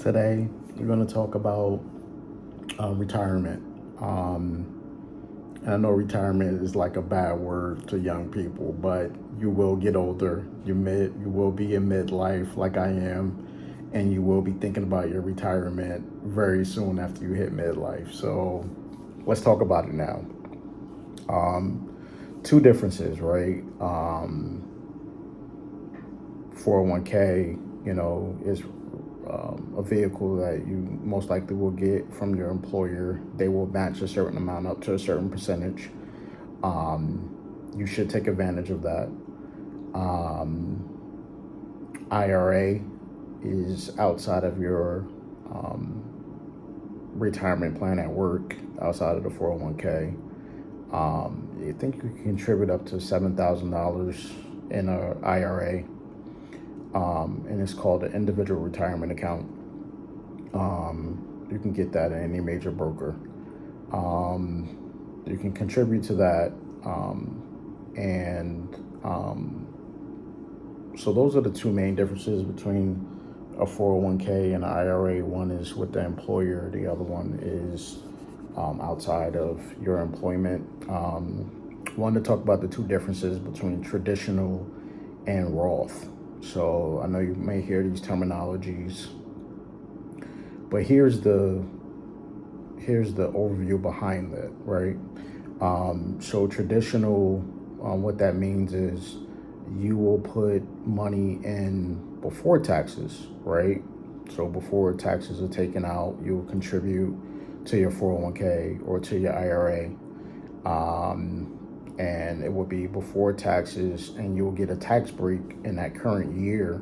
Today, we're going to talk about retirement. And I know retirement is like a bad word to young people, but you will get older. You will be in midlife, like I am, and you will be thinking about your retirement very soon after you hit midlife. So, let's talk about it now. Two differences, right? 401k, is a vehicle that you most likely will get from your employer. They will match a certain amount up to a certain percentage. You should take advantage of that. IRA is outside of your retirement plan at work, outside of the 401k. I think you can contribute up to $7,000 in a IRA, and it's called an individual retirement account. You can get that at any major broker. You can contribute to that, and so those are the two main differences between a 401k and an IRA. One is with the employer, the other one is outside of your employment. Wanted to talk about the two differences between traditional and Roth. So I know you may hear these terminologies, but here's the overview behind that, right? So traditional, what that means is you will put money in before taxes, right? So before taxes are taken out, you'll contribute to your 401k or to your IRA. And it will be before taxes, and you'll get a tax break in that current year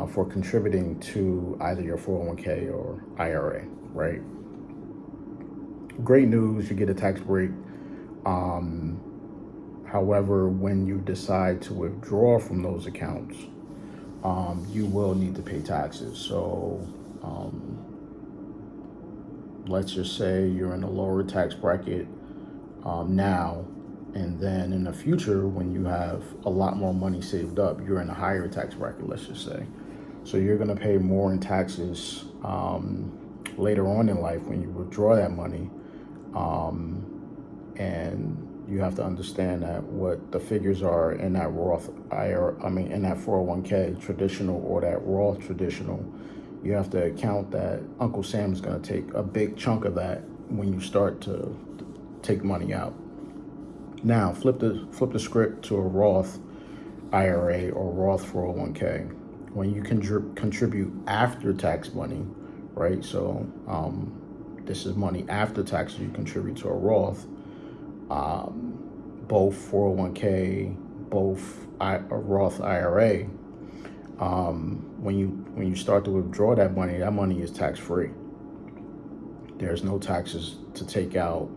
for contributing to either your 401k or IRA, right? Great news, you get a tax break. However, when you decide to withdraw from those accounts, you will need to pay taxes. So let's just say you're in a lower tax bracket now, and then in the future, when you have a lot more money saved up, you're in a higher tax bracket, let's just say. So you're going to pay more in taxes later on in life when you withdraw that money. And you have to understand that what the figures are in that Roth IRA, in that 401k traditional or that Roth traditional, you have to account that Uncle Sam's going to take a big chunk of that when you start to take money out. Now, flip the script to a Roth IRA or Roth 401k. When you contribute after tax money, right? So this is money after taxes you contribute to a Roth. Both 401k, both a Roth IRA. When you start to withdraw that money is tax free. There's no taxes to take out.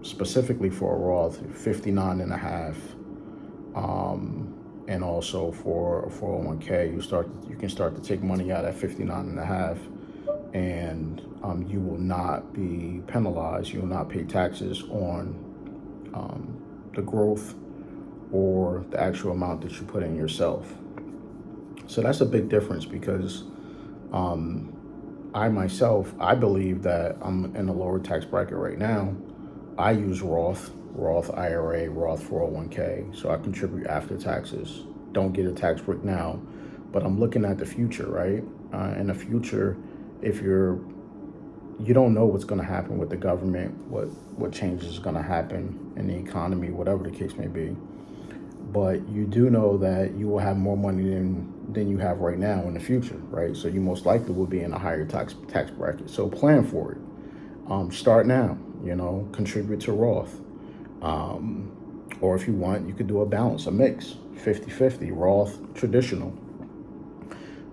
Specifically for a Roth, 59 and a half, and also for a 401k, you can start to take money out at 59 and a half, and you will not be penalized. You will not pay taxes on the growth or the actual amount that you put in yourself. So that's a big difference, because I believe that I'm in a lower tax bracket right now. I use Roth IRA, Roth 401k, so I contribute after taxes. Don't get a tax break now, but I'm looking at the future, right? In the future, if you don't know what's going to happen with the government, what changes is going to happen in the economy, whatever the case may be. But you do know that you will have more money than you have right now in the future, right? So you most likely will be in a higher tax bracket. So plan for it. Start now, contribute to Roth. Or if you want, you could do a mix, 50-50, Roth, traditional.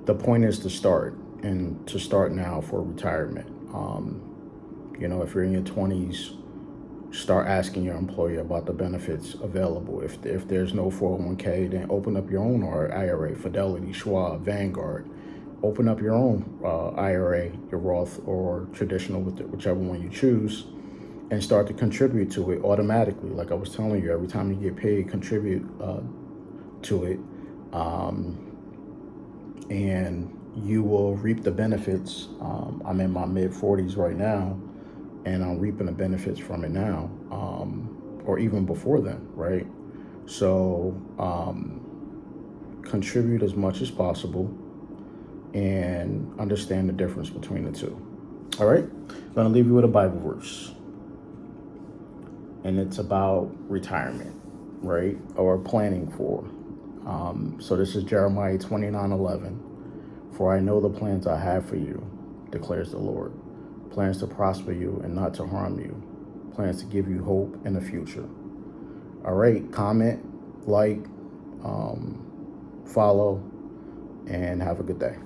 The point is to start, and to start now for retirement. If you're in your 20s, start asking your employer about the benefits available. If there's no 401k, then open up your own IRA, Fidelity, Schwab, Vanguard. Open up your own IRA, your Roth or traditional, whichever one you choose, and start to contribute to it automatically. Like I was telling you, every time you get paid, contribute to it. and you will reap the benefits. I'm in my mid 40s right now, and I'm reaping the benefits from it now, or even before then, right? So contribute as much as possible and understand the difference between the two. All right, I'm going to leave you with a Bible verse, and it's about retirement, right? Or planning for. So this is Jeremiah 29:11. For I know the plans I have for you, declares the Lord. Plans to prosper you and not to harm you. Plans to give you hope in the future. All right, comment, like, follow, and have a good day.